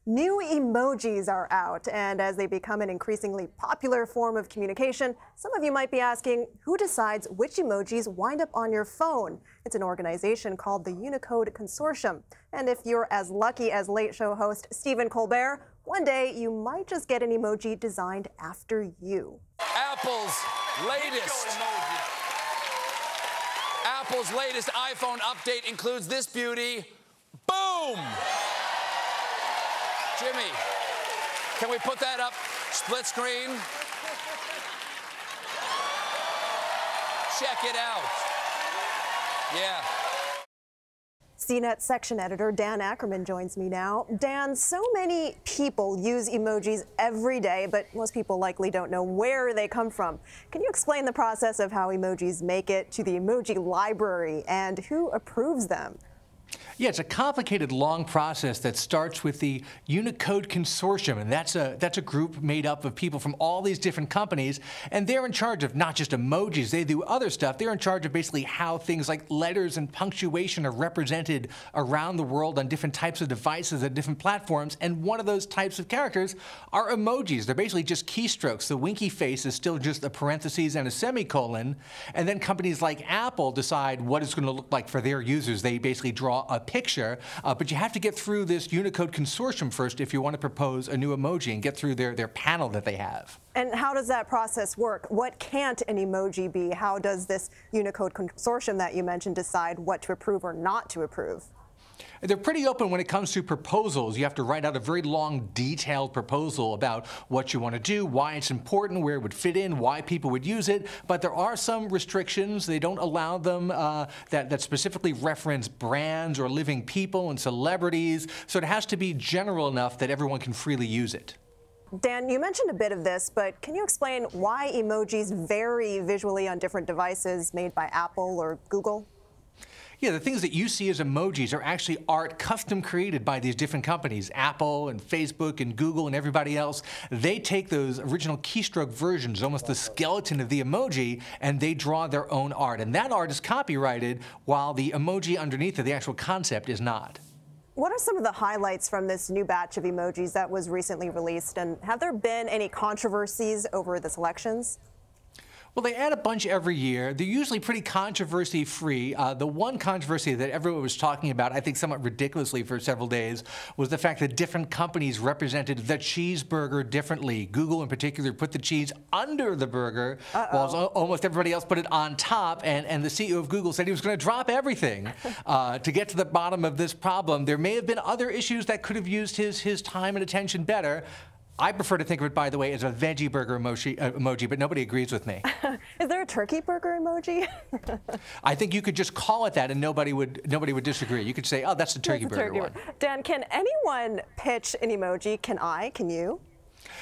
New emojis are out, and as they become an increasingly popular form of communication, some of you might be asking, who decides which emojis wind up on your phone? It's an organization called the Unicode Consortium. And if you're as lucky as Late Show host Stephen Colbert, one day you might just get an emoji designed after you. Apple's latest iPhone update includes this beauty. Boom! Jimmy, can we put that up split screen? Check it out. Yeah. CNET section editor Dan Ackerman joins me now. Dan, so many people use emojis every day, but most people likely don't know where they come from. Can you explain the process of how emojis make it to the emoji library and who approves them? Yeah, it's a complicated, long process that starts with the Unicode Consortium, and that's a group made up of people from all these different companies, and they're in charge of not just emojis, they do other stuff. They're in charge of basically how things like letters and punctuation are represented around the world on different types of devices and different platforms, and one of those types of characters are emojis. They're basically just keystrokes. The winky face is still just a parentheses and a semicolon, and then companies like Apple decide what it's going to look like for their users. They basically draw a picture, but you have to get through this Unicode Consortium first if you want to propose a new emoji and get through their panel that they have. And how does that process work? What can't an emoji be? How does this Unicode Consortium that you mentioned decide what to approve or not to approve? They're pretty open when it comes to proposals. You have to write out a very long, detailed proposal about what you want to do, why it's important, where it would fit in, why people would use it. But there are some restrictions. They don't allow them that specifically reference brands or living people and celebrities. So it has to be general enough that everyone can freely use it. Dan, you mentioned a bit of this, but can you explain why emojis vary visually on different devices made by Apple or Google? Yeah, the things that you see as emojis are actually art custom created by these different companies, Apple and Facebook and Google and everybody else. They take those original keystroke versions, almost the skeleton of the emoji, and they draw their own art. And that art is copyrighted, while the emoji underneath of the actual concept is not. What are some of the highlights from this new batch of emojis that was recently released? And have there been any controversies over the selections? Well, they add a bunch every year. They're usually pretty controversy-free. The one controversy that everyone was talking about, I think somewhat ridiculously for several days, was the fact that different companies represented the cheeseburger differently. Google, in particular, put the cheese under the burger, while almost everybody else put it on top. And the CEO of Google said he was going to drop everything to get to the bottom of this problem. There may have been other issues that could have used his time and attention better. I prefer to think of it, by the way, as a veggie burger emoji, but nobody agrees with me. Is there a turkey burger emoji? I think you could just call it that, and nobody would disagree. You could say, "Oh, that's the turkey burger one." Dan, can anyone pitch an emoji? Can you?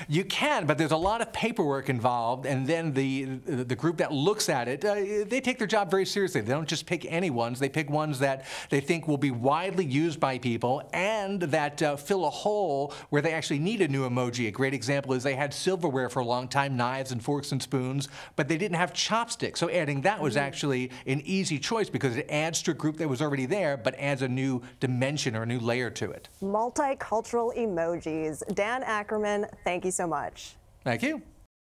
You can, but there's a lot of paperwork involved, and then the group that looks at it, they take their job very seriously. They don't just pick any ones. They pick ones that they think will be widely used by people and that fill a hole where they actually need a new emoji. A great example is they had silverware for a long time, knives and forks and spoons, but they didn't have chopsticks. So adding that was actually an easy choice because it adds to a group that was already there, but adds a new dimension or a new layer to it. Multicultural emojis. Dan Ackerman, thank you so much. Thank you.